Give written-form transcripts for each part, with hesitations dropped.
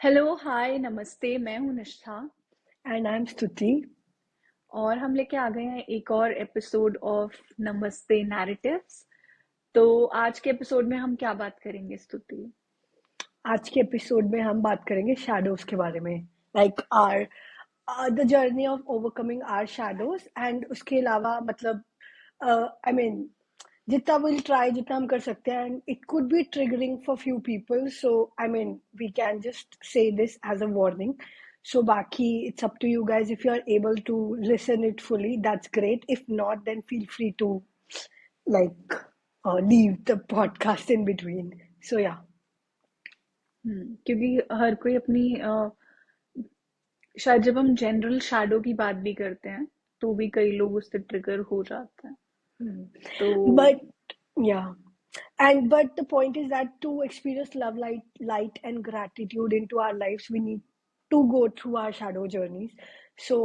Hello hi नमस्ते। मैं हूँ निष्ठा And I'm Stuti. और हम लेके आ गए हैं एक और एपिसोड ऑफ नमस्ते नैरेटिव्स। तो आज के एपिसोड में हम क्या बात करेंगे स्तुति? आज के एपिसोड में हम बात करेंगे शैडोज के बारे में, like are the journey of overcoming our shadows. And उसके अलावा मतलब आई मीन जितना विल ट्राई, जितना हम कर सकते हैं, and it could be triggering for few people, so I mean we can just say this as a warning. So बाकी it's up to you guys. If you are able to listen it fully, that's great. If not, then feel free to like leave the podcast in between. So yeah. क्योंकि हर कोई अपनी शायद जब हम general shadow की बात भी करते हैं तो भी कई लोग उससे ट्रिगर हो जाते हैं। तो But yeah, and but the point is that to experience love, light and gratitude into our lives, we need to go through our shadow journeys. So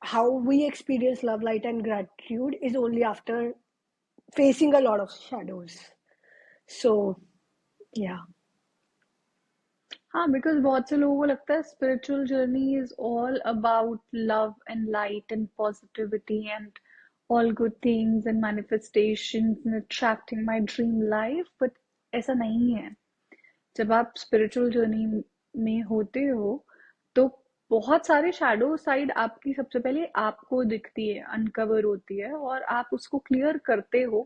how we experience love, light and gratitude is only after facing a lot of shadows. So yeah. हाँ, because बहुत से लोगों को लगता है spiritual journey is all about love and light and positivity and all good things and manifestations and attracting my dream life, but ऐसा नहीं है। जब आप स्पिरिचुअल जर्नी में होते हो तो बहुत सारे शैडो साइड आपकी सबसे पहले आपको दिखती है, अनकवर होती है और आप उसको क्लियर करते हो।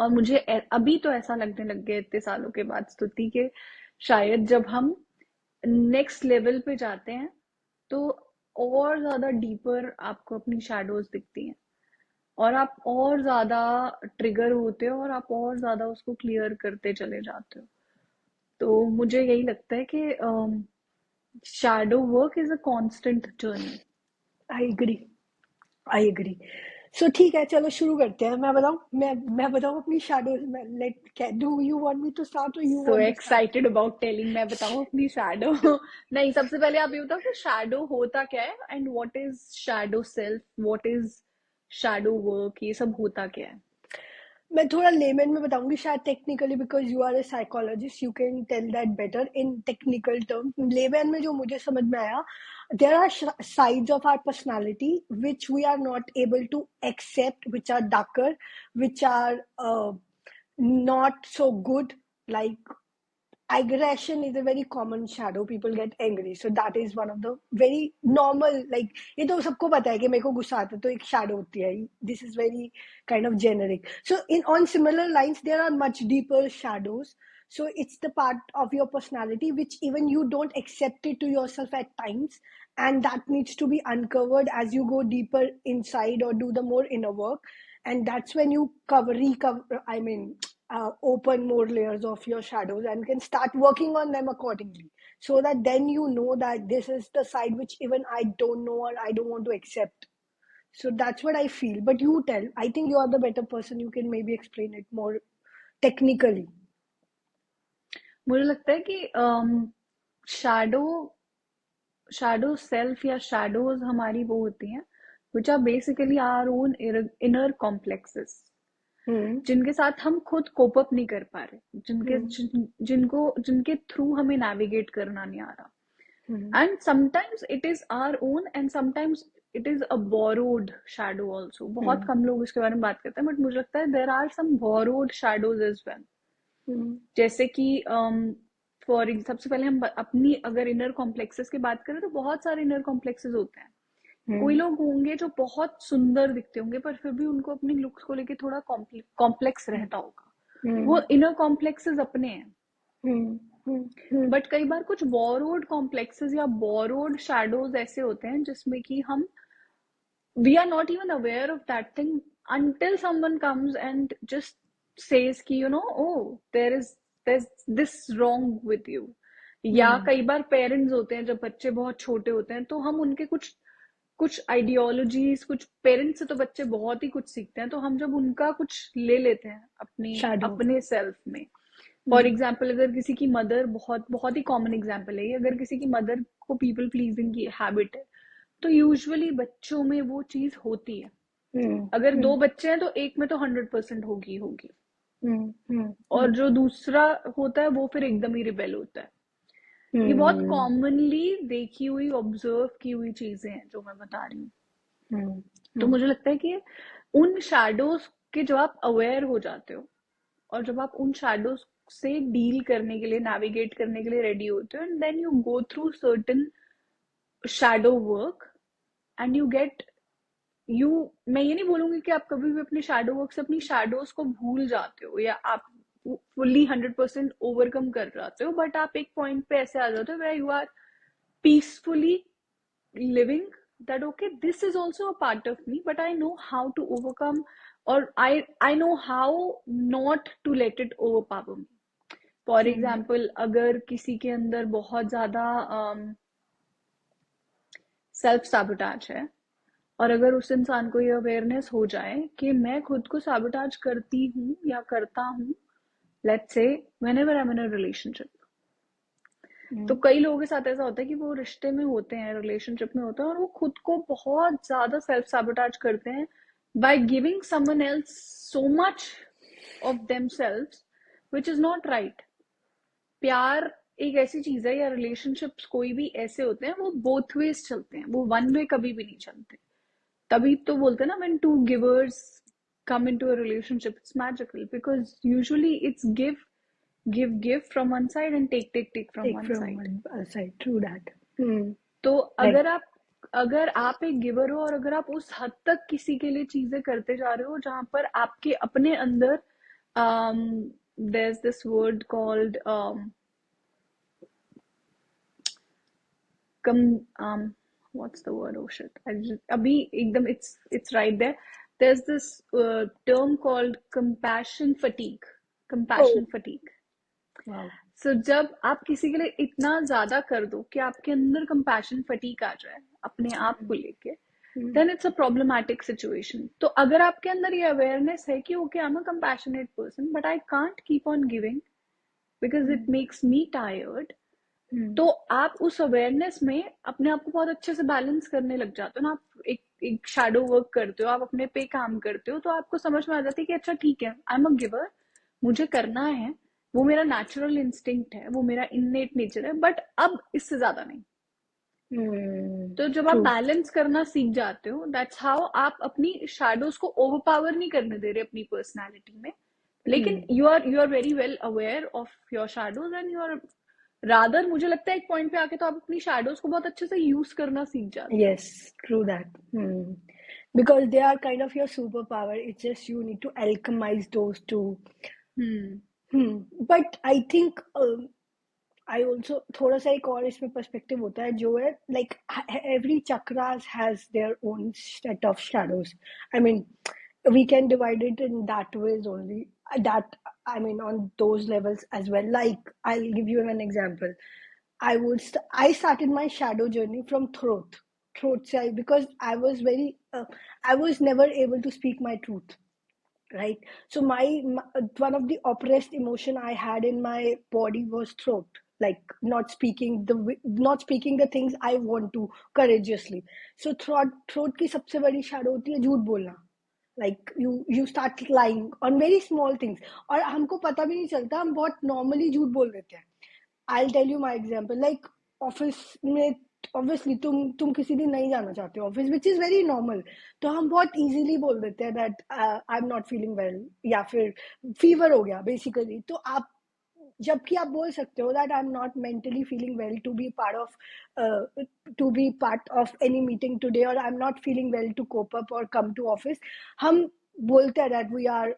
और मुझे अभी तो ऐसा लगने लग गया इतने सालों के बाद स्तुति के, शायद जब हम नेक्स्ट लेवल पे जाते हैं तो और ज्यादा डीपर आपको अपनी शैडोज दिखती हैं और आप और ज्यादा ट्रिगर होते हो और आप और ज्यादा उसको क्लियर करते चले जाते हो। तो मुझे यही लगता है कि shadow work is a constant journey. I agree. I agree. So ठीक है, चलो शुरू करते हैं. मैं बताऊं अपनी शैडोज में. Let do you want me to start और you so want to start? Excited about telling. मैं बताऊं अपनी शैडो? नहीं, सबसे पहले आप ये बताओ कि शैडो होता क्या है and what is shadow self, what is shadow work, ये सब होता क्या है? मैं थोड़ा लेमन में बताऊंगी शायद. Technically because you are a psychologist, you can tell that better in technical term. Layman में जो मुझे समझ में आया, there are sides of our personality which we are not able to accept, which are darker, which are not so good. Like aggression is a very common shadow. People get angry, so that is one of the very normal, like ये तो सबको पता है कि मेरे को गुस्सा आता है तो एक shadow होती है. This is very kind of generic. So in on similar lines there are much deeper shadows. So it's the part of your personality which even you don't accept it to yourself at times, and that needs to be uncovered as you go deeper inside or do the more inner work. And that's when you recover, I mean, open more layers of your shadows and can start working on them accordingly, so that then you know that this is the side which even I don't know or I don't want to accept. So that's what I feel. But you tell, I think you are the better person, you can maybe explain it more technically. मुझे लगता है कि shadow shadow self या shadows हमारी वो होती हैं which are basically our own inner complexes, Hmm. जिनके साथ हम खुद कोप अप नहीं कर पा रहे, Hmm. जिनके थ्रू हमें नेविगेट करना नहीं आ Hmm. रहा। And sometimes it is our own and sometimes it is a borrowed shadow also. बहुत Hmm. कम लोग इसके बारे में बात करते हैं बट मुझे लगता है there are some borrowed shadows as well. Hmm. जैसे कि सबसे पहले हम अपनी अगर इनर कॉम्प्लेक्सेस की बात करें तो बहुत सारे इनर कॉम्प्लेक्सेस होते हैं। कोई Hmm. लोग होंगे जो बहुत सुंदर दिखते होंगे पर फिर भी उनको अपनी लुक्स को लेके थोड़ा कॉम्प्लेक्स रहता होगा। वो Hmm. इनर कॉम्प्लेक्सेस अपने हैं। Hmm. Hmm. Hmm. बट कई बार कुछ बोरोड कॉम्प्लेक्सेस या बोरोड शैडोज ऐसे होते हैं जिसमें कि हम we are not even aware of that thing until someone comes and just says कि oh there's this wrong with you। या Hmm. कई बार पेरेंट्स होते हैं जब बच्चे बहुत छोटे होते हैं तो हम उनके कुछ कुछ आइडियोलॉजीज, कुछ पेरेंट्स से तो बच्चे बहुत ही कुछ सीखते हैं, तो हम जब उनका कुछ ले लेते हैं अपनी Shadow. अपने सेल्फ में। For Hmm. एग्जाम्पल अगर किसी की मदर, बहुत बहुत ही कॉमन एग्जाम्पल है ये, अगर किसी की मदर को पीपल प्लीजिंग की हैबिट है तो यूजुअली बच्चों में वो चीज होती है। Hmm. अगर Hmm. दो बच्चे हैं तो एक में तो 100% होगी होगी, Hmm. Hmm. और Hmm. जो दूसरा होता है वो फिर एकदम ही रिबेल होता है। ये बहुत हम्म कॉमनली देखी हुई, ऑब्जर्व की हुई चीजें हैं जो मैं बता रही हूँ। हम्म तो हम्म मुझे लगता है कि उन शैडोज के जब आप अवेयर हो जाते हो, और जब आप उन शैडोज से डील करने के लिए, नेविगेट करने के लिए रेडी होते हो, and then you go through certain shadow work and you get you मैं ये नहीं बोलूंगी कि आप कभी भी अपने शैडो वर्क से अपनी शैडोज को भूल जाते हो या आप फुल्ली 100% ओवरकम कर जाते हो, बट आप एक पॉइंट पे ऐसे आ जाते हो where you are peacefully living that okay, this is also a part of me, but I know how to overcome, or I know how not to let it overpower me. For hmm example, अगर किसी के अंदर बहुत ज्यादा self sabotage है, और अगर उस इंसान को ये अवेयरनेस हो जाए कि मैं खुद को सैबोटाज करती हूँ या करता हूँ, let's say whenever I am in a relationship, तो हम्म कई लोगों के साथ ऐसा होता है कि वो रिश्ते में होते हैं, रिलेशनशिप में होते हैं, और वो खुद को बहुत ज्यादा सेल्फ सैबोटाज करते हैं by giving someone else so much of themselves, which is not right. प्यार एक ऐसी चीज है, या रिलेशनशिप्स कोई भी ऐसे होते हैं, वो बोथ वेज चलते हैं, वो वन वे कभी भी नहीं चलते। तभी तो बोलते हैं ना, when two givers come into a relationship, it's magical because usually it's give from one side and take from take one from side. one side, true that. हम्म तो like अगर आप एक गिवर हो, और अगर आप उस हद तक किसी के लिए चीजें करते जा रहे हो जहां पर आपके अपने अंदर there's this word called come what's the word, oh shit, अभी एकदम it's right there, there's this term called oh compassion fatigue. wow. सो जब आप किसी के लिए इतना ज्यादा कर दो कि आपके अंदर कंपैशन फटीक आ जाए अपने आप को लेके, hmm then it's a problematic situation. तो अगर आपके अंदर ये अवेयरनेस है कि okay, I am a compassionate person but I can't keep on giving because it hmm makes me tired, hmm तो आप उस अवेयरनेस में अपने आप को बहुत अच्छे से बैलेंस करने लग जाते हो ना। आप एक शैडो वर्क करते हो, आप अपने पे काम करते हो, तो आपको समझ में आ जाती है कि अच्छा ठीक है, आई एम अ गिवर, मुझे करना है, वो मेरा नेचुरल इंस्टिंक्ट है, वो मेरा इननेट नेचर है, बट अब इससे ज्यादा नहीं। तो जब आप true. बैलेंस करना सीख जाते हो, दैट्स हाउ आप अपनी शैडोज को ओवरपावर नहीं करने दे रहे अपनी पर्सनालिटी में, लेकिन hmm you are very well aware of your shadows and you are rather, मुझे लगता है एक पॉइंट पे आके तो आप अपनी शैडोज को बहुत अच्छे से यूज करना सीख जाते हो। yes, true that. Because they are kind of your superpower, it's just you need to alchemize those two. Hmm But I think I also थोड़ा सा एक और इसमें पर्सपेक्टिव होता है जो है like every chakras has their own set of shadows. I mean, we can divide it in that ways only. That I mean on those levels as well. Like I'll give you an example. I started my shadow journey from throat side because I was never able to speak my truth, right? So my one of the oppressed emotion I had in my body was throat, like not speaking the things I want to courageously. So throat की सबसे बड़ी shadow होती है झूठ बोलना. Like you start lying on very small things और हमको पता भी नहीं चलता, हम बहुत normally झूठ बोल देते हैं. I'll tell you my example. Like office में ऑब्वियसली तुम किसी दिन नहीं जाना चाहते हो office, which is very normal, तो हम बहुत इजीली बोल देते हैं that I am not feeling well या फिर फीवर हो गया बेसिकली. तो आप जबकि आप बोल सकते हो that I am not mentally feeling well to be part of any meeting today, और I am not feeling well to cope up और कम टू ऑफिस. हम बोलते हैं that we are,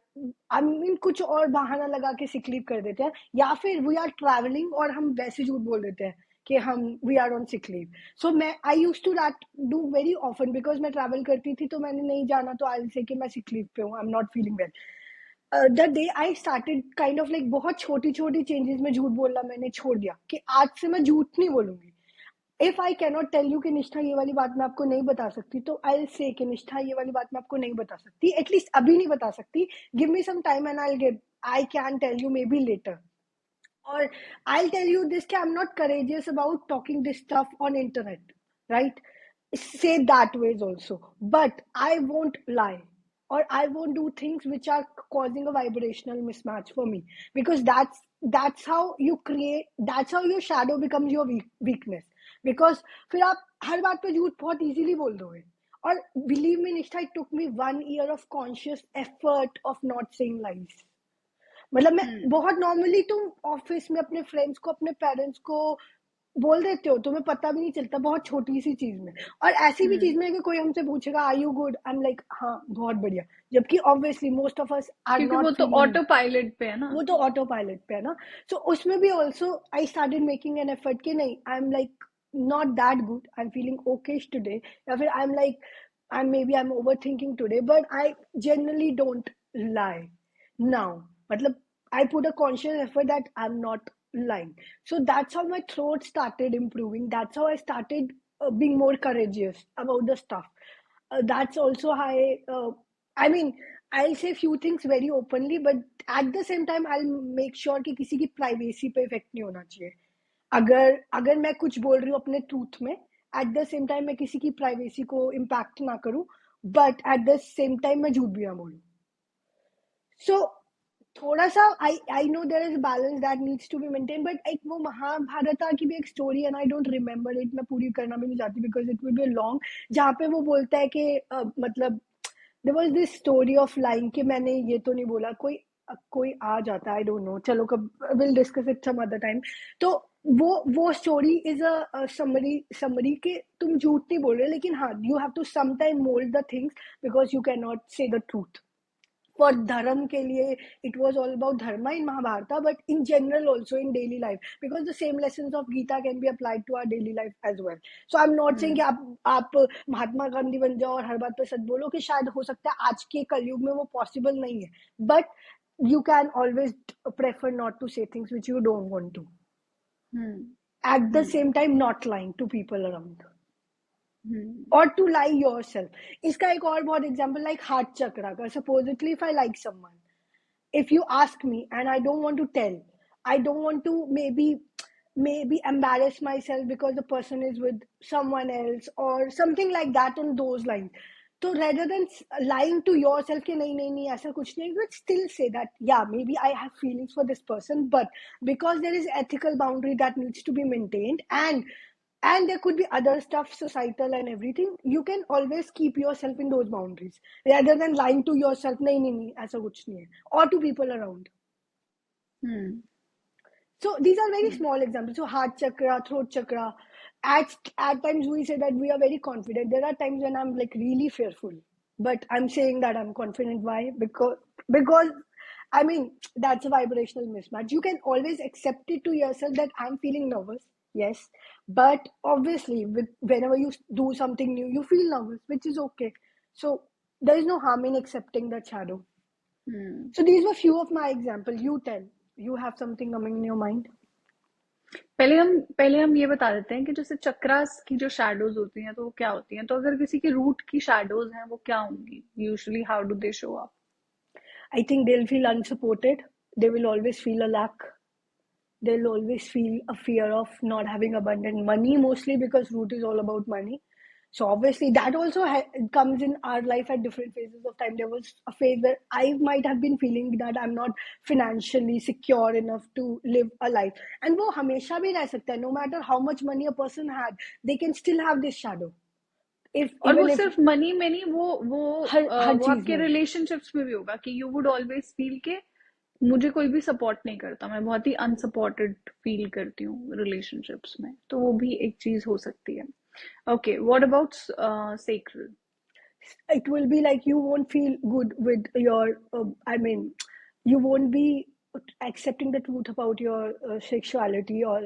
I mean कुछ और बहाना लगा के सिक लीव कर देते हैं, या फिर वी आर ट्रैवलिंग और हम वैसे झूठ बोल देते हैं कि हम we are on sick leave. So मैं I use to that do very often because मैं ट्रैवल करती थी तो मैंने नहीं जाना तो आई से कि मैं सिक लीव पे हूँ, आई am not feeling well. The day I started kind of like बहुत छोटी छोटी चेंजेस में झूठ बोलना मैंने छोड़ दिया कि आज से मैं झूठ नहीं बोलूंगी. If I cannot tell you कि निष्ठा ये वाली बात मैं आपको नहीं बता सकती, तो आई से कि निष्ठा ये वाली बात मैं आपको नहीं बता सकती, एटलीस्ट अभी नहीं बता सकती, give me some time and I can tell you maybe later. Or I'll tell you this, I'm not courageous about talking this stuff on internet, right? Say that ways also, but I won't lie or I won't do things which are causing a vibrational mismatch for me, because that's that's how you create, that's how your shadow becomes your weakness. Because फिर आप हर बात पे झूठ बहुत easily बोल दोगे. और believe me निष्ठा, it took me 1 year of conscious effort of not saying lies. मतलब मैं बहुत नॉर्मली, तुम ऑफिस में अपने फ्रेंड्स को, अपने पेरेंट्स को बोल देते हो, तुम्हें पता भी नहीं चलता, बहुत छोटी सी चीज में. और ऐसी भी चीज में कि कोई हमसे पूछेगा are you good, I am like हाँ बहुत बढ़िया, जबकि obviously most of us are क्योंकि वो नॉट तो फीलिंग, ऑटो पायलट पे है ना. वो तो ऑटो पायलट पे है ना. सो उसमें भी also I started making an effort कि नहीं, I am like not that good, I am feeling okay today, या फिर I am like I may be I am overthinking today, but I generally don't lie now. मतलब I put a conscious effort that I'm not lying. So that's how my throat started improving. That's how I started being more courageous about the stuff. That's also how I mean, I'll say few things very openly, but at the same time, I'll make sure कि किसी की privacy पे effect नहीं होना चाहिए. अगर अगर मैं कुछ बोल रही हूँ अपने truth में, at the same time मैं किसी की privacy को impact ना करूँ, but at the same time मैं झूठ भी ना बोलूँ. So थोड़ा सा I know there is balance that needs to be maintain, but एक वो महाभारत की भी एक स्टोरी है, आई डोंट रिमेम्बर इट, मैं पूरी करना भी नहीं चाहती because it will be long, जहाँ पे वो बोलता है कि मतलब there was this story of lying कि मैंने ये तो नहीं बोला, कोई आ जाता है, आई डोंट नो, चलो कब will discuss it some other time. तो वो स्टोरी इज अ समरी के तुम झूठ नहीं बोल रहे, लेकिन हाँ you have to some time mould the things because you can not say the truth. For धर्म के लिए it was all about dharma in Mahabharata, but in general also in daily life, because the same lesson of Gita can be applied to our daily life as well. So I am not saying कि आप महात्मा गांधी बन जाओ और हर बात पे सच बोलो, कि शायद हो सकता है आज के कलयुग में वो पॉसिबल नहीं है, but you can always prefer not to say things which you don't want to. At the same time, not lying to people around. Or to lie yourself. इसका एक और बहुत example like heart chakra का. Supposedly, if I like someone, if you ask me and I don't want to tell, I don't want to maybe embarrass myself because the person is with someone else or something like that on those lines. So rather than lying to yourself कि नहीं नहीं नहीं ऐसा कुछ नहीं, you would still say that yeah maybe I have feelings for this person, but because there is ethical boundary that needs to be maintained, and there could be other stuff, societal and everything, you can always keep yourself in those boundaries rather than lying to yourself नहीं नहीं नहीं ऐसा कुछ नहीं है, or to people around. So these are very small examples. So heart chakra, throat chakra. At times we say that we are very confident. There are times when I'm like really fearful, but I'm saying that I'm confident. Why? Because I mean that's a vibrational mismatch. You can always accept it to yourself that I'm feeling nervous. Yes, but obviously whenever you do something new, you feel nervous, which is okay. So there is no harm in accepting that shadow. So these were few of my examples. You tell. You have something coming in your mind? पहले हम ये बता देते हैं कि जैसे चक्रास की जो शैडोज होती हैं तो वो क्या होती हैं. तो अगर किसी की रूट की शैडोज हैं वो क्या होंगी usually, how do they show up? I think they'll feel unsupported. They will always feel a lack. They'll always feel a fear of not having abundant money, mostly because root is all about money. So obviously that also comes in our life at different phases of time. There was a phase where I might have been feeling that I'm not financially secure enough to live a life. And वो हमेशा भी रह सकता है. No matter how much money a person had, they can still have this shadow. और वो सिर्फ money में नहीं, वो आपके में रिलेशनशिप्स में भी होगा कि यू वुड ऑलवेज फील के मुझे कोई भी सपोर्ट नहीं करता, मैं बहुत ही अनसपोर्टेड फील करती हूँ रिलेशनशिप्स में. तो वो भी एक चीज हो सकती है. Okay, what about sacral? It will be like you won't feel good with your you won't be accepting the truth about your sexuality or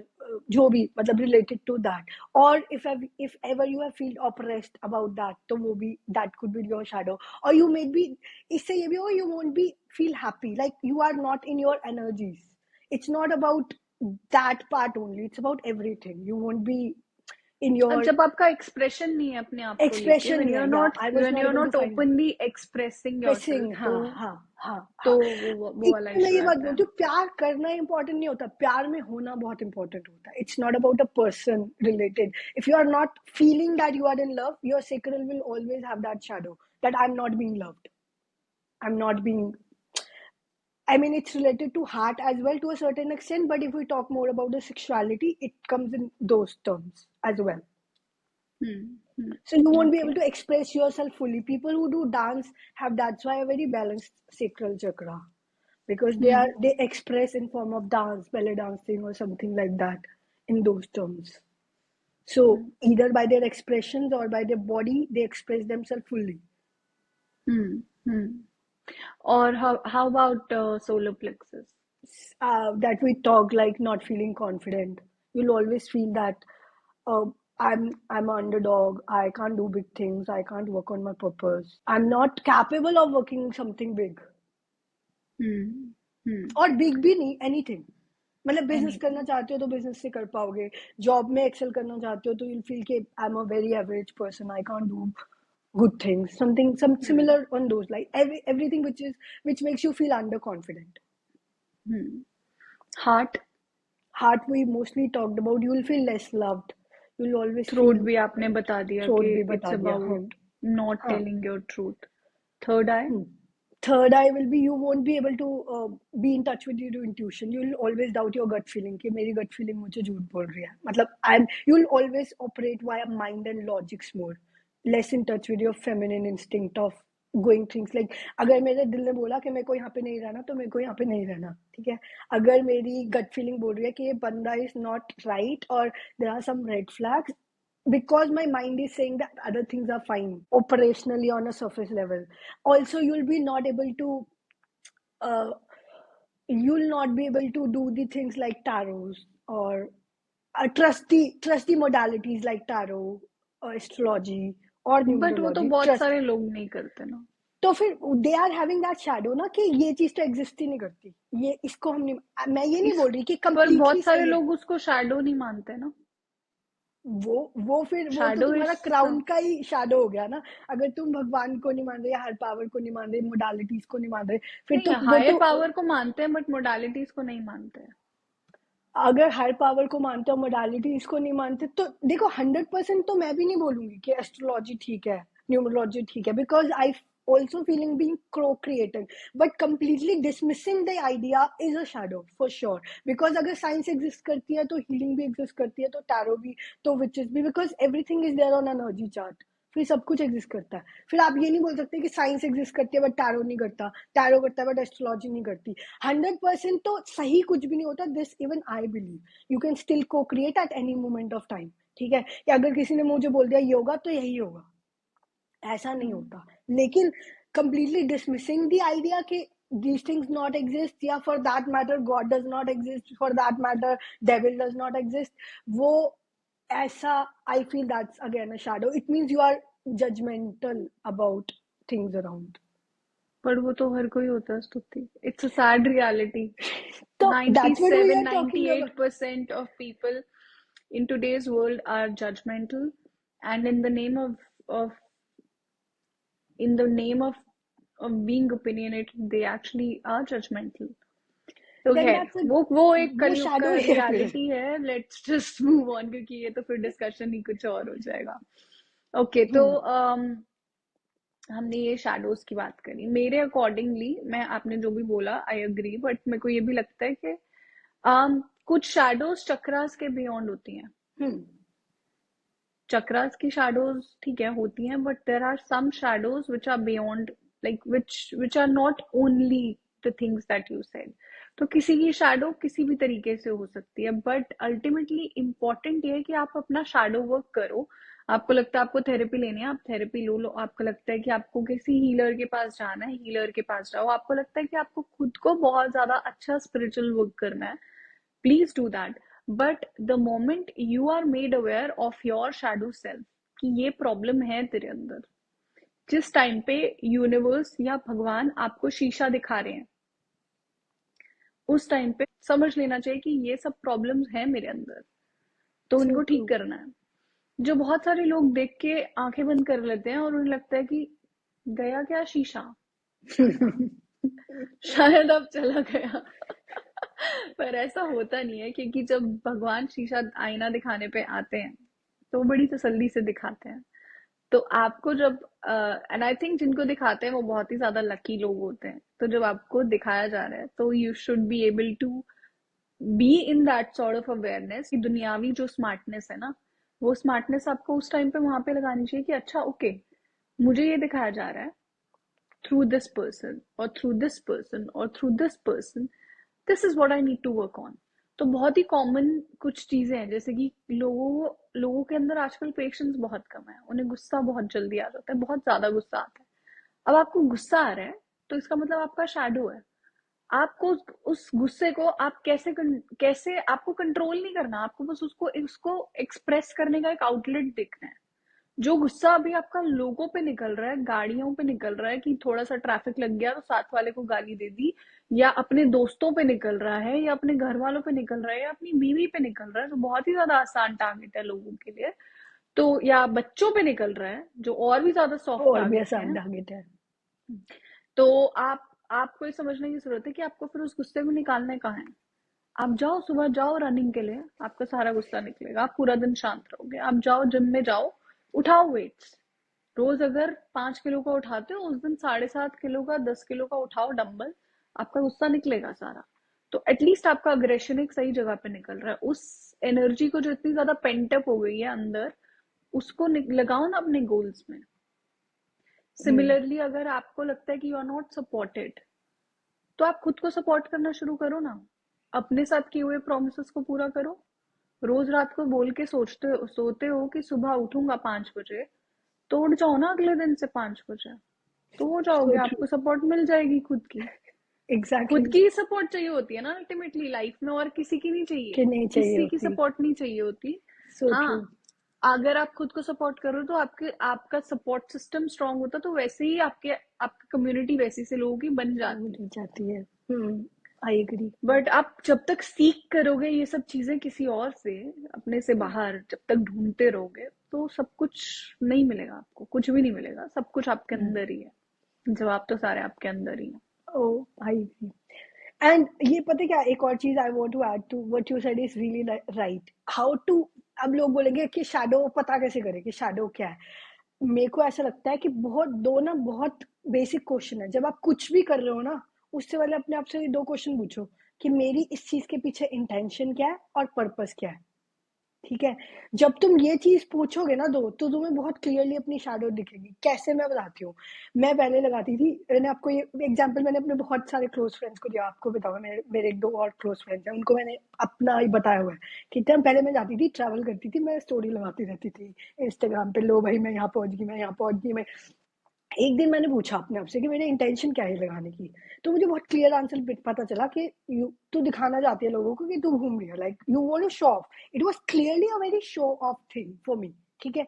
जो भी मतलब related to that, or if ever you have feel oppressed about that, तो वो भी that could be your shadow. Or you may be इससे ये भी हो, you won't be feel happy, like you are not in your energies. It's not about that part only, it's about everything. You won't be in your जब आपका expression नहीं है अपने आप को लेके, expression. when you're not openly expressing yourself, तो वो वाला मैं इशू ये बात रहता है. बोलती हूँ, प्यार करना इम्पोर्टेंट नहीं होता, प्यार में होना बहुत इम्पोर्टेंट होता है. It's not about a person related. If you are not feeling that you are in love, your sacral will always have that shadow that I'm not being loved, I'm not being I mean, it's related to heart as well to a certain extent, but if we talk more about the sexuality, it comes in those terms as well. So you won't be able Okay. to express yourself fully. People who do dance have that's why a very balanced sacral chakra, because they express in form of dance, belly dancing or something like that in those terms. So either by their expressions or by their body, they express themselves fully. Or how about solar plexus? That we talk like not feeling confident. You'll always feel that uh, I'm an underdog. I can't do big things. I can't work on my purpose. I'm not capable of working something big Hmm. Hmm. और big भी नहीं anything. मतलब business करना Anything. चाहते हो तो business से कर पाओगे. जॉब में एक्सेल करना चाहते हो तो you'll feel कि I'm a very average person. I can't do good things. Some similar on those like everything which makes you feel underconfident. Heart. Heart we mostly talked about. You'll feel less loved. You'll always throat feel भी आपने बता दिया कि throat भी it's बता दिया. About not हाँ. Telling your truth. Third I. Third eye will be you won't be able to be in touch with your intuition. You'll always doubt your gut feeling कि मेरी gut feeling मुझे झूठ बोल रही है. मतलब you'll always operate via mind and logics more. Less in touch with your feminine instinct of going things like अगर मेरे दिल ने बोला कि मेरे को यहाँ पे नहीं रहना तो मेरे को यहाँ पे नहीं रहना. ठीक है. अगर मेरी gut feeling बोल रही है कि ये बंदा is not right or there are some red flags, because my mind is saying that other things are fine operationally on a surface level. Also you'll be not able to uh, you'll not be able to do the things like tarots or trust the modalities like tarot or astrology or but वो तो numerology. बहुत Trust. सारे लोग नहीं करते ना. तो फिर they are having that shadow ना कि ये चीज तो एग्जिस्ट ही नहीं करती. ये इसको हम नहीं, मैं ये नहीं इस बोल रही कि पर कंप्लीटली बहुत सारे सही है. लोग उसको शैडो नहीं मानते ना. वो तो शैडो तुम्हारा इज. क्राउन का ही शैडो हो गया ना. अगर तुम भगवान को नहीं मान रहे, हर पावर को नहीं मान रहे, मोडालिटीज को नहीं मान रहे, फिर नहीं, तो वो हायर तो पावर को मानते हैं बट मोडालिटीज को नहीं मानते हैं. अगर हर पावर को मानते हो मोडालिटीज को नहीं मानते तो देखो 100% तो मैं भी नहीं बोलूंगी कि एस्ट्रोलॉजी ठीक है, न्यूमरोलॉजी ठीक है, because I also feeling being co-creating, but completely dismissing the idea is a shadow for sure. Because अगर साइंस एग्जिस्ट करती है तो हीलिंग भी एग्जिस्ट करती है, तो टैरो भी, तो विचेस भी, because everything is there on energy chart. फिर सब कुछ एग्जिस्ट करता है. फिर आप ये नहीं बोल सकते कि साइंस एग्जिस्ट करती है बट टैरो नहीं करता, टैरो करता है बट एस्ट्रोलॉजी नहीं करती. 100% तो सही कुछ भी नहीं होता. This even I believe you can still co-create at any moment of time. ठीक है. कि अगर किसी ने मुझे बोल दिया योगा तो यही होगा, ऐसा नहीं होता. लेकिन completely dismissing the idea कि these things not exist या for that matter God does not exist, for that matter devil does not exist, वो ऐसा I feel that's again a shadow. It means you are judgmental about things around. पर वो तो हर कोई होता है स्तुति. It's a sad reality. तो that's what we 97 are talking about. 98% of people in today's world are judgmental, and of in the name of being opinionated, they actually are judgmental. तो Then खैर that's a वो एक वो कलयुग shadow का है फिर. रियलिटी है. लेट्स जस्ट मूव ऑन, क्योंकि ये तो फिर डिस्कशन ही कुछ और हो जाएगा. ओके, तो हमने ये शैडोज की बात करी. मेरे अकॉर्डिंगली, मैं आपने जो भी बोला आई एग्री, बट मेरे को ये भी लगता है कि कुछ शैडोज चक्रास के बियॉन्ड होती हैं. चक्रास की शैडोज ठीक है होती हैं, but there are some shadows which are beyond, like which are not only the things that you said. तो किसी की शैडो किसी भी तरीके से हो सकती है, बट अल्टीमेटली इम्पॉर्टेंट ये है कि आप अपना शैडो वर्क करो. आपको लगता है आपको थेरेपी लेनी है, आप थेरेपी लो. आपको लगता है कि आपको किसी हीलर के पास जाना है, हीलर के पास जाओ. आपको लगता है कि आपको खुद को बहुत ज्यादा अच्छा स्पिरिचुअल वर्क करना है, please do that. But the moment you are made aware of your shadow self कि ये प्रॉब्लम है तेरे अंदर, जिस टाइम पे यूनिवर्स या भगवान आपको शीशा दिखा रहे हैं, उस टाइम पे समझ लेना चाहिए कि ये सब प्रॉब्लम्स हैं मेरे अंदर, तो So उनको ठीक true. करना है. जो बहुत सारे लोग देख के आंखें बंद कर लेते हैं और उन्हें लगता है कि गया क्या शीशा, शायद अब चला गया. पर ऐसा होता नहीं है, क्योंकि जब भगवान शीशा आईना दिखाने पे आते हैं तो वो बड़ी तसल्ली से दिखाते हैं. तो आपको जब एंड आई थिंक जिनको दिखाते हैं वो बहुत ही ज्यादा लकी लोग होते हैं, तो जब आपको दिखाया जा रहा है तो you should be able to be in that sort of awareness कि दुनियावी जो स्मार्टनेस है ना, वो स्मार्टनेस आपको उस टाइम पे वहां पे लगानी चाहिए कि अच्छा ओके, मुझे ये दिखाया जा रहा है थ्रू दिस पर्सन और थ्रू दिस पर्सन और through this person, this is what I need to work on. तो बहुत ही कॉमन कुछ चीजें हैं, जैसे कि लोगों लोगों के अंदर आजकल पेशेंस बहुत कम है, उन्हें गुस्सा बहुत जल्दी आ जाता है, बहुत ज्यादा गुस्सा आता है। अब आपको गुस्सा आ रहा है तो इसका मतलब आपका शैडो है। आपको उस गुस्से को आप कैसे आपको कंट्रोल नहीं करना, आपको बस उसको उसको एक्सप्रेस करने का एक आउटलेट देखना है। जो गुस्सा अभी आपका लोगों पे निकल रहा है, गाड़ियों पे निकल रहा है कि थोड़ा सा ट्रैफिक लग गया तो साथ वाले को गाली दे दी, या अपने दोस्तों पे निकल रहा है, या अपने घर वालों पे निकल रहा है, या अपनी बीवी पे निकल रहा है, जो बहुत ही ज्यादा आसान टारगेट है लोगों के लिए, तो या बच्चों पे निकल रहा है जो और भी ज्यादा सॉफ्ट और भी टारगेट आसान है। टारगेट है। तो आपको ये समझने की जरूरत है कि आपको फिर उस गुस्से को निकालना कहाँ है। आप जाओ, सुबह जाओ रनिंग के लिए, आपका सारा गुस्सा निकलेगा, आप पूरा दिन शांत रहोगे। आप जाओ जिम में जाओ, उठाओ वेट्स। रोज अगर 5 किलो का उठाते हो, उस दिन 7.5 किलो का, 10 किलो का उठाओ डंबल, आपका गुस्सा निकलेगा सारा। तो एटलीस्ट आपका अग्रेशन एक सही जगह पे निकल रहा है। उस एनर्जी को जो इतनी ज्यादा पेंटअप हो गई है अंदर, उसको लगाओ ना अपने गोल्स में। हम्म। सिमिलरली अगर आपको लगता है कि यू आर नॉट सपोर्टेड, तो आप खुद को सपोर्ट करना शुरू करो ना। अपने साथ किए हुए प्रोमिस को पूरा करो। रोज रात को बोल के सोते हो कि सुबह उठूंगा 5 बजे, तो उठ जाओ ना अगले दिन से 5 बजे, तो हो सो जाओगे, ट्रू। आपको सपोर्ट मिल जाएगी खुद की। खुद एग्जैक्टली। की ही सपोर्ट चाहिए होती है ना अल्टीमेटली लाइफ में, और किसी की नहीं चाहिए, कि नहीं चाहिए किसी की होती। सपोर्ट नहीं चाहिए होती। सो हाँ, ट्रू। अगर आप खुद को सपोर्ट करो तो आपके आपका सपोर्ट सिस्टम स्ट्रांग होता, तो वैसे ही आपकी कम्युनिटी वैसी से लोगों की बन जाती। मिल जाती है। I agree. बट आप जब तक सीख करोगे ये सब चीजें किसी और से, अपने से बाहर जब तक ढूंढते रहोगे, तो सब कुछ नहीं मिलेगा आपको, कुछ भी नहीं मिलेगा, सब कुछ आपके अंदर ही है। जवाब तो सारे आपके अंदर ही है। ओ, आई एग्री। एंड ये पता है क्या, एक और चीज I want to add to what you said is really right. How to, अब लोग बोलेंगे कि शैडो पता कैसे करें कि शैडो क्या है। मेरे को ऐसा लगता है कि बहुत बेसिक क्वेश्चन है। जब आप कुछ भी कर रहे हो ना, उससे पहले अपने आप से 2 क्वेश्चन पूछो कि मेरी इस चीज के पीछे इंटेंशन क्या है और पर्पस क्या है। ठीक है। जब तुम ये चीज पूछोगे ना तो तुम्हें बहुत क्लियरली अपनी शैडो दिखेगी। कैसे मैं बताती हूँ। मैं पहले लगाती थी, मैंने आपको ये एग्जांपल मैंने अपने बहुत सारे क्लोज फ्रेंड्स को दिया, आपको बताऊंगा। मेरे मेरे एक 2 और क्लोज फ्रेंड्स हैं, उनको मैंने अपना ही बताया हुआ है कि जब पहले मैं जाती थी, ट्रैवल करती थी, मैं स्टोरी लगाती रहती थी इंस्टाग्राम पे, लो भाई मैं यहाँ पहुंच गई, मैं यहाँ पहुंच गई। मैं एक दिन मैंने पूछा अपने आप से कि मेरे इंटेंशन क्या है लगाने की। तो मुझे बहुत क्लियर आंसर पता चला कि तू दिखाना चाहती है लोगों को कि तू घूम रही है, like you want to show off. It was clearly a very show off thing for me. ठीक है।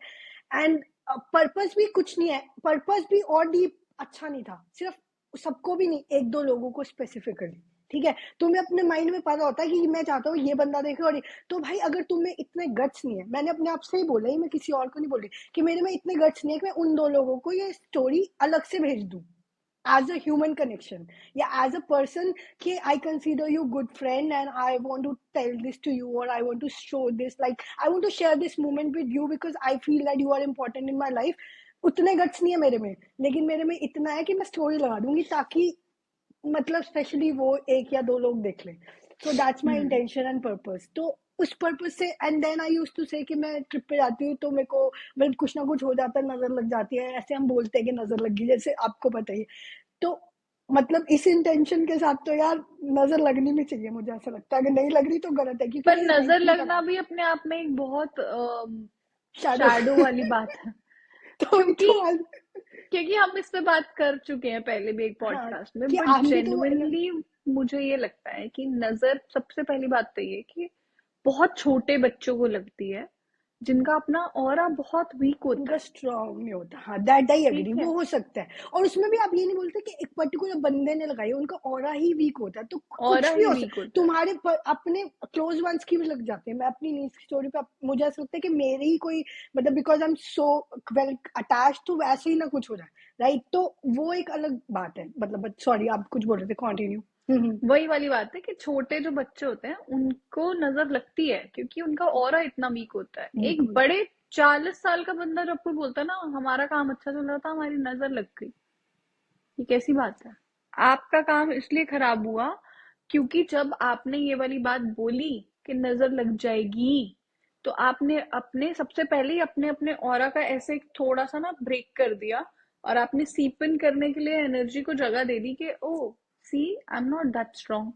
एंड पर्पस भी कुछ नहीं है, पर्पस भी और डीप अच्छा नहीं था, सिर्फ सबको भी नहीं, 1-2 लोगों को स्पेसिफिकली। ठीक है। तुम्हें अपने माइंड में पता होता है कि मैं चाहता हूँ ये बंदा देखे, और तो भाई अगर तुम्हें इतने गट्स नहीं है, मैंने अपने आप से ही बोला ही, मैं किसी और को नहीं बोल रही, कि मेरे में इतने गट्स नहीं है कि मैं उन 2 लोगों को ये स्टोरी अलग से भेज दूं एज अ ह्यूमन कनेक्शन, या एज अ पर्सन, कि I consider you good friend and I want to tell this to you, और I want to show this, like I want to share this moment with you because I feel that you are important in my life. उतने guts नहीं है मेरे में, लेकिन मेरे में इतना है कि मैं स्टोरी लगा दूंगी ताकि मतलब स्पेशली वो 1 या 2 लोग देख लें। So that's my hmm. Intention and purpose. तो उस पर्पस से, and then I use to say कि मैं ट्रिप पे जाती हूँ तो मेरे को मतलब कुछ ना कुछ हो जाता है, नजर लग जाती है, ऐसे हम बोलते हैं कि नजर लग गई, जैसे आपको पता ही है। तो मतलब इस इंटेंशन के साथ तो यार नजर लगनी भी चाहिए, मुझे ऐसा लगता है। अगर नहीं लग रही तो गलत है, क्योंकि पर ये नजर हेल्प नहीं लगना करता। भी अपने आप में एक बहुत शैडो। शैडो वाली बात है। क्योंकि तो आज, क्योंकि हम इस पे बात कर चुके हैं पहले भी एक हाँ, पॉडकास्ट में, कि बट हम भी तो जेन्युइनली मुझे ये लगता है कि नजर, सबसे पहली बात तो ये कि बहुत छोटे बच्चों को लगती है, जिनका अपना ऑरा बहुत वीक होता उनका है। स्ट्रांग नहीं होता। हाँ, दैट आई एग्री, ठीक वो है, हो सकता है। और उसमें भी आप ये नहीं बोलते कि एक पर्टिकुलर बंदे ने लगाई है, उनका ऑरा ही वीक होता है, तो ऑरा कुछ भी ही हो वीक होता है। तुम्हारे अपने क्लोज वंस की भी लग जाते हैं। मैं अपनी नीस की स्टोरी पे मुझे ऐसा लगता है कि मेरे ही कोई, मतलब because I am so well attach, तो वैसे ही ना कुछ हो जाए, राइट। तो वो एक अलग बात है। मतलब सॉरी, आप कुछ बोल रहे थे, कंटिन्यू। हम्म। वही वाली बात है कि छोटे जो बच्चे होते हैं उनको नजर लगती है क्योंकि उनका ऑरा इतना वीक होता है। एक बिल्कुल। बड़े 40 साल का बंदा जब कोई बोलता है ना हमारा काम अच्छा चल रहा था हमारी नजर लग गई, ये कैसी बात है? आपका काम इसलिए खराब हुआ क्योंकि जब आपने ये वाली बात बोली कि नजर लग जाएगी, तो आपने अपने सबसे पहले ही अपने अपने ऑरा का ऐसे थोड़ा सा ना ब्रेक कर दिया और आपने सीप इन करने के लिए एनर्जी को जगह दे दी कि oh see I am not that strong.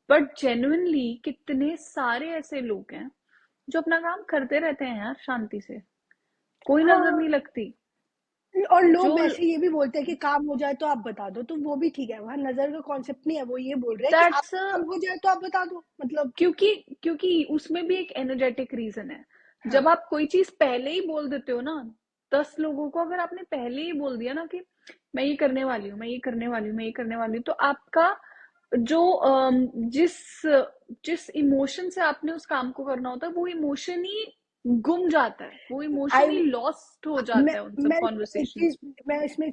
But genuinely कितने सारे ऐसे लोग हैं जो अपना काम करते रहते हैं यार शांति से, कोई नजर हाँ, नहीं लगती। और जो लोग वैसे ये भी बोलते हैं कि काम हो जाए तो आप बता दो, तो वो भी ठीक है, वहां नजर का कॉन्सेप्ट नहीं है, वो ये बोल रहे हैं कि आप दैट्स काम हो जाए तो आप बता दो, मतलब। क्योंकि क्योंकि उसमें भी एक एनर्जेटिक रीजन है। जब हाँ। आप कोई चीज पहले ही बोल देते हो ना, 10 लोगों को अगर आपने पहले ही बोल दिया ना कि मैं ये करने वाली हूँ, मैं ये करने वाली हूँ, मैं ये करने वाली हूँ, तो आपका जो जिस जिस इमोशन से आपने उस काम को करना होता है वो इमोशन ही गुम जाता है, वो इमोशन आई ही लॉस्ट हो मैं जाता है उन सब मैं एक चीज, कॉन्वर्सेशंस में। मैं इसमें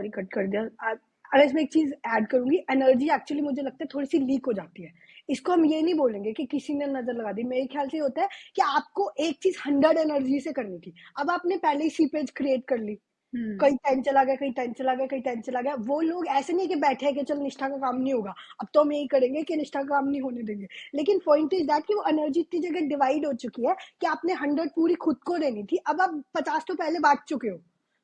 कट कर दिया। अगर इसमें एक चीज ऐड करूंगी, एनर्जी एक्चुअली मुझे लगता है थोड़ी सी लीक हो जाती है। इसको हम ये नहीं बोलेंगे कि किसी ने नजर लगा दी, मेरे ख्याल से ये होता है कि आपको एक चीज 100 एनर्जी से करनी थी, अब आपने पहले ही सीपेज क्रिएट कर ली, हम्म। कहीं 10 चला गया, कहीं 10 चला गया, कहीं 10 चला गया। वो लोग ऐसे नहीं कि बैठे हैं कि चल निष्ठा का काम नहीं होगा, अब तो हम यही करेंगे कि निष्ठा का काम नहीं होने देंगे। लेकिन पॉइंट इज दैट कि वो एनर्जी इतनी जगह डिवाइड हो चुकी है कि आपने 100 पूरी खुद को देनी थी, अब आप 50 तो पहले बांट चुके हो,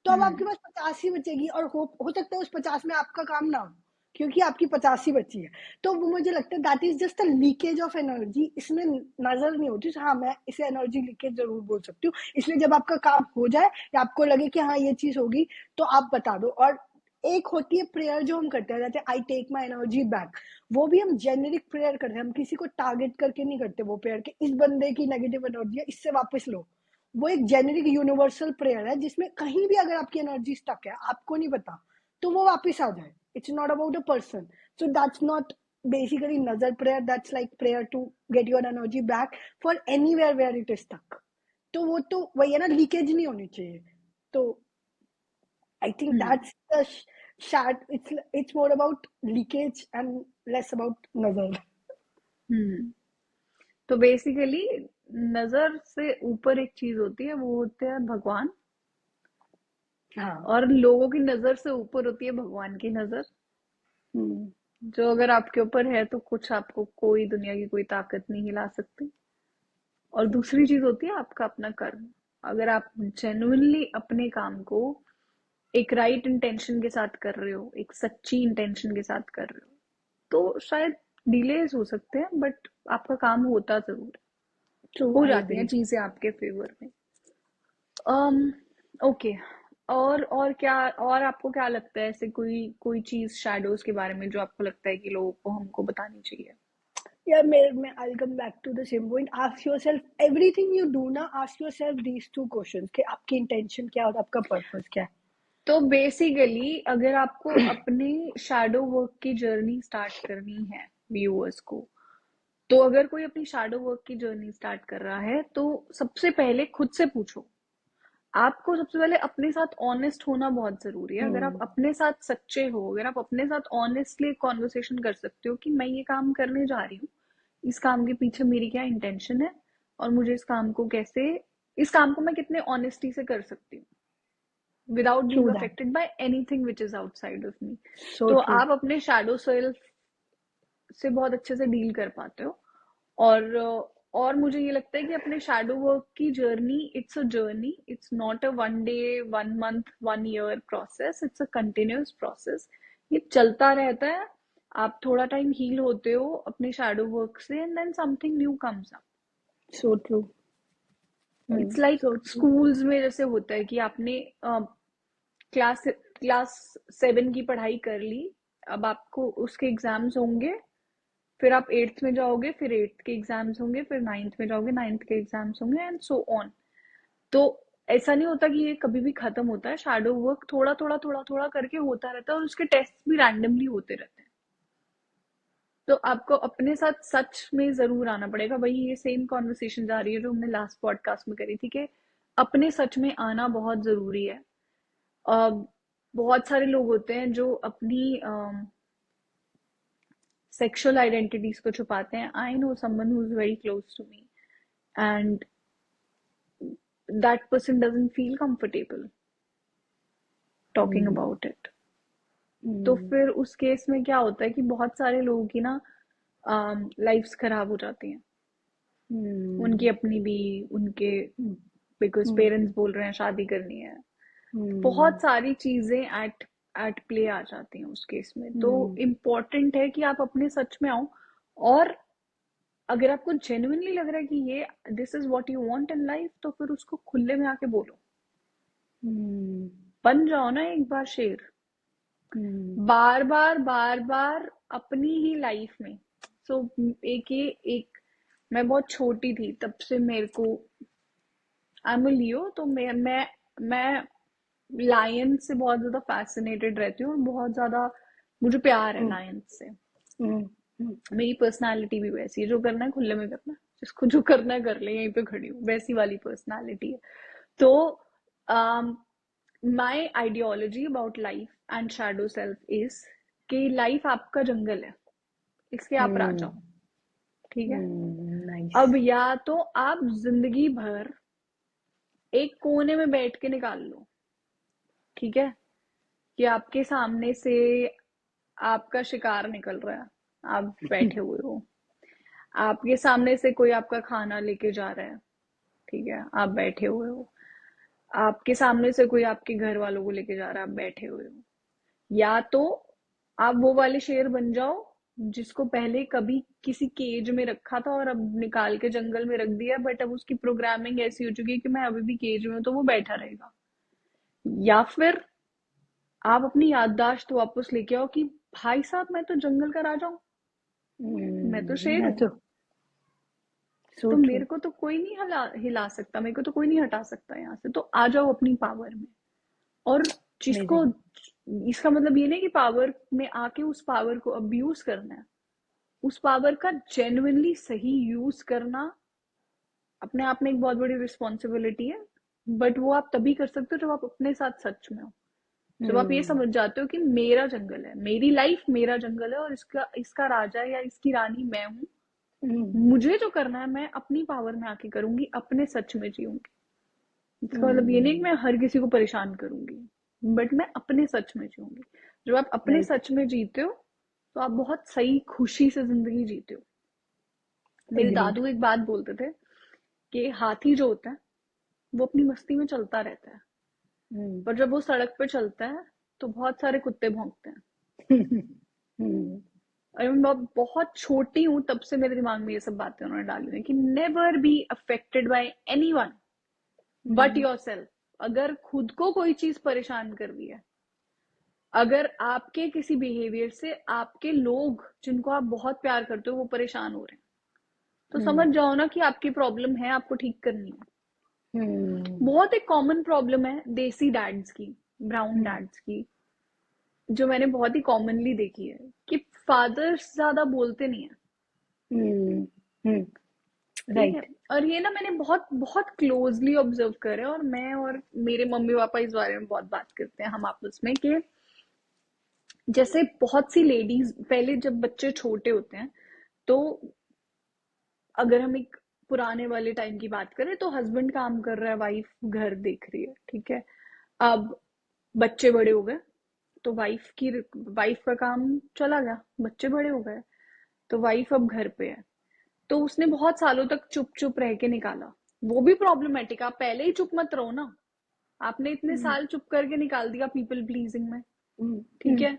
तो अब आपके हम्म। पास 50 ही बचेगी, और हो सकता है उस 50 में आपका काम ना हो, क्योंकि आपकी 50 ही बची है। तो वो मुझे लगता है that is just a leakage of energy, इसमें नजर नहीं होती। हाँ, मैं इसे एनर्जी लीकेज जरूर बोल सकती हूँ। इसलिए जब आपका काम हो जाए या आपको लगे कि हाँ ये चीज होगी, तो आप बता दो। और एक होती है प्रेयर जो हम करते हैं, जैसे I take my energy back, वो भी हम जेनेरिक प्रेयर करते हैं, हम किसी को टारगेट करके नहीं करते वो प्रेयर के इस बंदे की नेगेटिव एनर्जी है इससे वापस लो। वो एक जेनेरिक यूनिवर्सल प्रेयर है जिसमें कहीं भी अगर आपकी एनर्जी स्टक है, आपको नहीं पता, तो वो वापस आ जाए। It's not about a person, so that's not basically नजर prayer, that's like prayer to get your energy back for anywhere where it is stuck. तो वो तो वही है ना, लीकेज नहीं होनी चाहिए। तो I think hmm. that's the shad. It's more about leakage and less about nazar. हम्म। तो बेसिकली नजर से ऊपर एक चीज होती है, वो होते हैं भगवान। हाँ। और लोगों की नजर से ऊपर होती है भगवान की नजर, हम्म। जो अगर आपके ऊपर है तो कुछ आपको कोई दुनिया की कोई ताकत नहीं हिला सकती। और दूसरी चीज होती है आपका अपना कर्म। अगर आप जेन्युइनली अपने काम को एक राइट इंटेंशन के साथ कर रहे हो, एक सच्ची इंटेंशन के साथ कर रहे हो, तो शायद डिलेज हो सकते हैं बट आपका काम होता जरूर है। True, हो I जाती हैं agree. चीजें आपके फेवर में। um okay. और क्या, और आपको क्या लगता है ऐसे कोई कोई चीज शैडोज के बारे में जो आपको लगता है कि लोगों को हमको बतानी चाहिए? Yeah, I'll come back to the same point. Ask yourself everything you do now. Ask yourself these two questions: कि आपकी इंटेंशन क्या है और आपका पर्पस क्या है। तो बेसिकली अगर आपको अपने शैडो वर्क की जर्नी स्टार्ट करनी है व्यूअर्स को, तो अगर कोई अपनी शैडो वर्क की जर्नी स्टार्ट कर रहा है तो सबसे पहले खुद से पूछो। आपको सबसे पहले अपने साथ ऑनेस्ट होना बहुत जरूरी है। अगर आप हम्म। अपने साथ सच्चे हो, अगर आप अपने साथ ऑनेस्टली कॉन्वर्सेशन कर सकते हो कि मैं ये काम करने जा रही हूँ, इस काम के पीछे मेरी क्या इंटेंशन है, और मुझे इस काम को कैसे, इस काम को मैं कितने ऑनेस्टी से कर सकती हूँ without being True that. Affected by anything which is outside of me, So तो true. आप अपने शैडो सेल्फ से बहुत अच्छे से डील कर पाते हो। और और मुझे ये लगता है कि अपने शैडो वर्क की journey, it's a journey, it's not a 1 day 1 month 1 year process, it's a continuous process. ये चलता रहता है। आप थोड़ा टाइम हील होते हो अपने शैडो वर्क से and then something new comes up. So true. It's like So true. Schools में जैसे होता है कि आपने क्लास क्लास 7 की पढ़ाई कर ली, अब आपको उसके एग्जाम्स होंगे, फिर आप 8th में जाओगे, फिर 8th के एग्जाम्स होंगे, फिर 9th में जाओगे, 9th के एग्जाम्स होंगे एंड सो ऑन। तो ऐसा नहीं होता कि ये कभी भी खत्म होता है। शैडो वर्क थोड़ा थोड़ा थोड़ा थोड़ा करके होता रहता है और उसके टेस्ट भी रैंडमली होते रहते हैं। तो आपको अपने साथ सच में जरूर आना पड़ेगा। वही ये सेम कॉन्वर्सेशन जा रही है जो हमने लास्ट पॉडकास्ट में करी थी कि अपने सच में आना बहुत जरूरी है। अ, बहुत सारे लोग होते हैं जो अपनी सेक्सुअल आइडेंटिटीज को छुपाते हैं. I know someone who is very close to me and that person doesn't feel comfortable talking about it. तो फिर उस केस में क्या होता है कि बहुत सारे लोगों की ना लाइफ्स खराब हो जाती हैं. उनकी अपनी भी, उनके, बिकॉज पेरेंट्स बोल रहे हैं शादी करनी है. बहुत सारी चीजें एट एट प्ले आ जाती हैं उस केस में. तो इम्पोर्टेंट है कि आप अपने सच में आओ. और अगर आपको जेन्युइनली लग रहा है कि ये this is what you want in life, तो फिर उसको खुले में आके बोलो. बन जाओ ना एक बार शेर. बार बार अपनी ही लाइफ में. सो एक मैं बहुत छोटी थी तब से मेरे को, आई एम लियो, तो मैं लायन से बहुत ज्यादा फैसिनेटेड रहती हूँ और बहुत ज्यादा मुझे प्यार है लायन से. मेरी पर्सनालिटी भी वैसी है, जो करना है खुले में करना, जिसको जो करना है कर ले, यहीं पे खड़ी हूँ, वैसी वाली पर्सनालिटी है. तो my ideology about life and shadow self is कि लाइफ आपका जंगल है, इसके आप राजा हो. ठीक है. अब या तो आप जिंदगी भर एक कोने में बैठ के निकाल लो. ठीक है, कि आपके सामने से आपका शिकार निकल रहा है, आप बैठे हुए हो. आपके सामने से कोई आपका खाना लेके जा रहा है. ठीक है, आप बैठे हुए हो. आपके सामने से कोई आपके घर वालों को लेके जा रहा है, आप बैठे हुए हो. या तो आप वो वाले शेर बन जाओ जिसको पहले कभी किसी केज में रखा था और अब निकाल के जंगल में रख दिया, बट अब उसकी प्रोग्रामिंग ऐसी हो चुकी है कि मैं अभी भी केज में हूं, तो वो बैठा रहेगा. या फिर आप अपनी याददाश्त वापस लेके आओ कि भाई साहब मैं तो जंगल का राजा हूँ, मैं तो शेर हूँ. तो मेरे को तो कोई नहीं हिला सकता, मेरे को तो कोई नहीं हटा सकता यहाँ से. तो आ जाओ अपनी पावर में. और जिसको, इसका मतलब ये नहीं कि पावर में आके उस पावर को अब्यूज करना है. उस पावर का जेन्युइनली सही यूज करना अपने आप में एक बहुत बड़ी रिस्पॉन्सिबिलिटी है. बट वो आप तभी कर सकते हो जब आप अपने साथ सच में हो. जब आप ये समझ जाते हो कि मेरा जंगल है, मेरी लाइफ मेरा जंगल है, और इसका राजा या इसकी रानी मैं हूँ. मुझे जो करना है मैं अपनी पावर में आके करूंगी, अपने सच में जीऊंगी. इसका मतलब ये नहीं कि मैं हर किसी को परेशान करूंगी, बट मैं अपने सच में जीऊंगी. जब आप अपने सच में जीते हो तो आप बहुत सही खुशी से जिंदगी जीते हो. मेरे दादू एक बात बोलते थे कि हाथी जो होता है वो अपनी मस्ती में चलता रहता है, पर जब वो सड़क पे चलता है तो बहुत सारे कुत्ते भौंकते हैं. और मैं बहुत छोटी हूं तब से मेरे दिमाग में ये सब बातें उन्होंने डाली हैं कि never be affected by anyone but yourself. अगर खुद को कोई चीज परेशान कर रही है, अगर आपके किसी बिहेवियर से आपके लोग जिनको आप बहुत प्यार करते हो वो परेशान हो रहे हैं, तो समझ जाओ ना कि आपकी प्रॉब्लम है, आपको ठीक करनी है. बहुत एक कॉमन प्रॉब्लम है देसी डैड्स की, ब्राउन डैड्स की, जो मैंने बहुत ही कॉमनली देखी है कि फादर्स ज्यादा बोलते नहीं है. ठीक है. और ये ना मैंने बहुत बहुत क्लोजली ऑब्जर्व करे, और मैं और मेरे मम्मी पापा इस बारे में बहुत बात करते हैं हम आपस में कि जैसे बहुत सी लेडीज पहले जब बच्चे छोटे होते हैं, तो अगर हम एक पुराने वाले टाइम की बात करें तो हस्बैंड काम कर रहा है, वाइफ घर देख रही है. ठीक है. अब बच्चे बड़े हो गए तो वाइफ का काम चला गया, बच्चे बड़े हो गए, तो वाइफ अब घर पे है. तो उसने बहुत सालों तक चुप चुप रह के निकाला. वो भी प्रॉब्लमेटिक. आप पहले ही चुप मत रहो ना, आपने इतने साल चुप करके निकाल दिया पीपल प्लीजिंग में. ठीक है.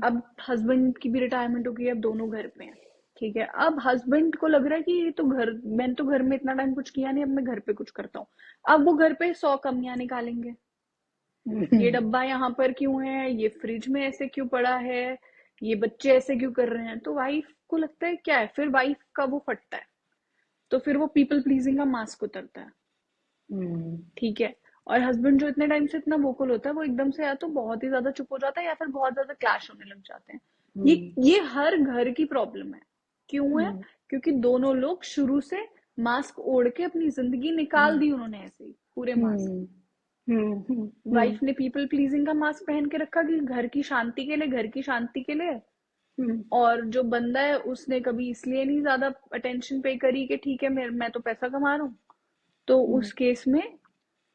अब हस्बैंड की भी रिटायरमेंट हो गई, अब दोनों घर पे हैं. ठीक है. अब हस्बैंड को लग रहा है कि ये तो मैंने तो घर में इतना टाइम कुछ किया नहीं, अब मैं घर पे कुछ करता हूँ. अब वो घर पे 100 कमियां निकालेंगे. ये डब्बा यहाँ पर क्यों है, ये फ्रिज में ऐसे क्यों पड़ा है, ये बच्चे ऐसे क्यों कर रहे हैं. तो वाइफ को लगता है क्या है, फिर वाइफ का वो फटता है, तो फिर वो पीपल प्लीजिंग का मास्क उतरता है. ठीक है. और हस्बैंड जो इतने टाइम से इतना वोकल होता है, वो एकदम से या तो बहुत ही ज्यादा चुप हो जाता है या फिर बहुत ज्यादा क्लैश होने लग जाते हैं. ये हर घर की प्रॉब्लम है. क्यों है? क्योंकि दोनों लोग शुरू से मास्क ओढ़ के अपनी जिंदगी निकाल दी उन्होंने ऐसे ही पूरे मास्क. वाइफ ने पीपल प्लीजिंग का मास्क पहन के रखा कि घर की शांति के लिए, घर की शांति के लिए. हम्म, और जो बंदा है उसने कभी इसलिए नहीं ज्यादा अटेंशन पे करी कि ठीक है मैं तो पैसा कमा रहा हूँ, तो हम्म, उस केस में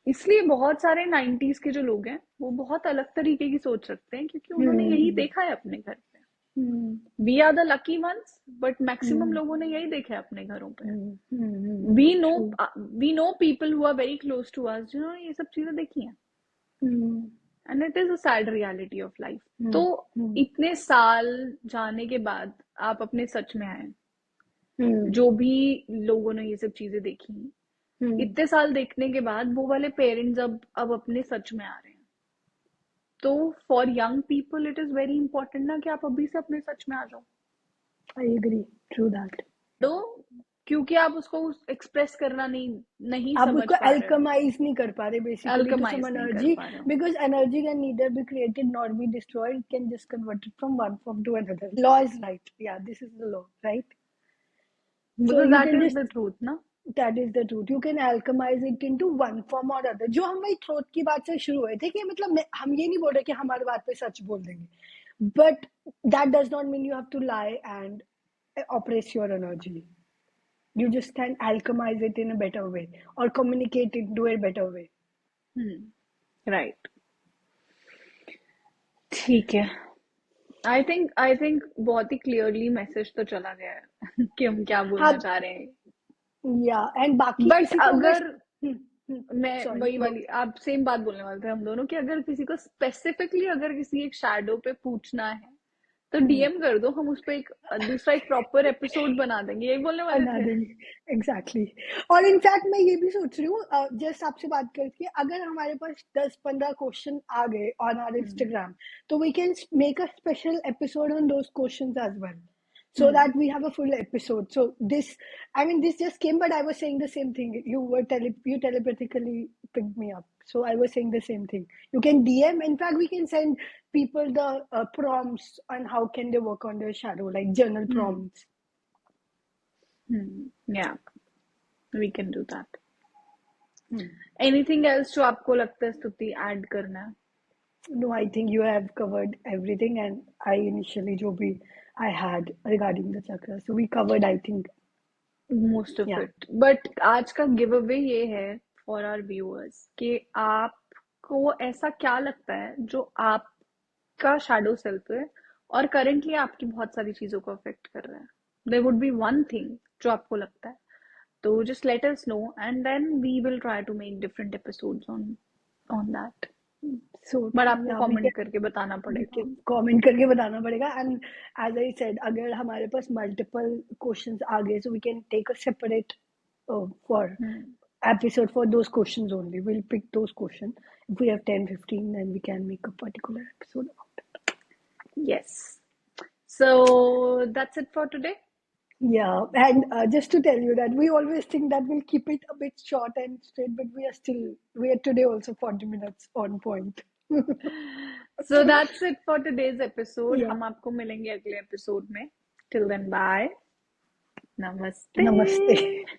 इसलिए बहुत सारे 90s के जो लोग हैं वो बहुत अलग तरीके की सोच रखते हैं, क्योंकि उन्होंने यही हम्म, देखा है अपने घर पे। Hmm, we are the lucky ones, but maximum hmm, लोगों ने यही देखा है अपने घरों पे। We know true. We know people who are very close to us जिन्होंने ये सब चीजें देखी हैं, hmm, and it is a sad reality of life. तो हम्म, हम्म, इतने साल जाने के बाद आप अपने सच में आए, हम्म, जो भी लोगों ने ये सब चीजें देखी हैं, हम्म, इतने साल देखने के बाद वो वाले पेरेंट्स अब अपने सच में आ रहे हैं। तो for young people it is very important ना कि आप अभी से अपने सच में आ जाओ। I agree, true that. तो क्योंकि आप उसको एक्सप्रेस करना नहीं आप समझ उसको पा रहे हो, एल्कमाइज नहीं कर पा रहे बेसिकली टू सम अल्कमाइज नहीं कर एनर्जी, पा रहे हो, because energy can neither be created not be destroyed, it can just converted from one form to another. Law is right, या this is the law, right? So because you that can is just, the truth ना। That is the truth, you can alchemize it into one form और other. जो हमारी throat की बात से शुरू हुए थे कि मतलब हम ये नहीं बोल रहे कि हमारी बात पे सच बोल देंगे, but that does not mean you have to lie and oppress your energy. You just can alchemize it in a better way or communicate it to a better way. Right, ठीक है। आई थिंक बहुत ही clearly message तो चला गया है कि हम क्या हाँ, बोलना चाह रहे हैं। या एंड बाकी बट किसी को अगर, अगर मैं सॉरी वही गो। वाली आप सेम बात बोलने वाले थे हम दोनों कि अगर किसी को स्पेसिफिकली अगर किसी एक शैडो पे पूछना है तो डीएम कर दो, हम उस पे एक दूसरा एक प्रॉपर एपिसोड बना देंगे, यही बोलने वाले बना थे। देंगे, एग्जैक्टली। और इनफैक्ट मैं ये भी सोच रही हूँ, जस्ट आपसे बात करके अगर हमारे पास 10-15 क्वेश्चन आ गए ऑन आवर हम्म। इंस्टाग्राम, तो we can make a special episode on those questions as well, so hmm. that we have a full episode. So this, I mean, this just came, but I was saying the same thing. You telepathically picked me up, so I was saying the same thing. You can DM. In fact, we can send people the prompts on how can they work on their shadow, like journal hmm. prompts. Yeah, we can do that. Hmm. Anything else जो आपको लगता है स्तुति add करना है? No, I think you have covered everything, and I initially जो भी I had regarding the chakra, so we covered, I think. Most of Yeah. It, but आज का गिव अवे ये है फॉर आवर व्यूअर्स कि आपको ऐसा क्या लगता है जो आपका शैडो सेल्फ है और करेंटली आपकी बहुत सारी चीजों को अफेक्ट कर रहा है। There would be one thing जो आपको लगता है, तो just let us know and then we will try to make different episodes on on that. So बट आपको yeah, कमेंट करके बताना we पड़ेगा। can comment करके बताना पड़ेगा, and as I said, अगर हमारे पास multiple questions आ गए, so we can take a separate for episode for those questions only. We'll pick those questions. If we have 10-15, then we can make a particular episode about it. Yes, so that's it for today. Yeah, and just to tell you that we always think that we'll keep it a bit short and straight, but we are today also 40 minutes on point. So that's it for today's episode. Yeah, हम आपको मिलेंगे अगले episode में। Till then bye, नमस्ते। namaste.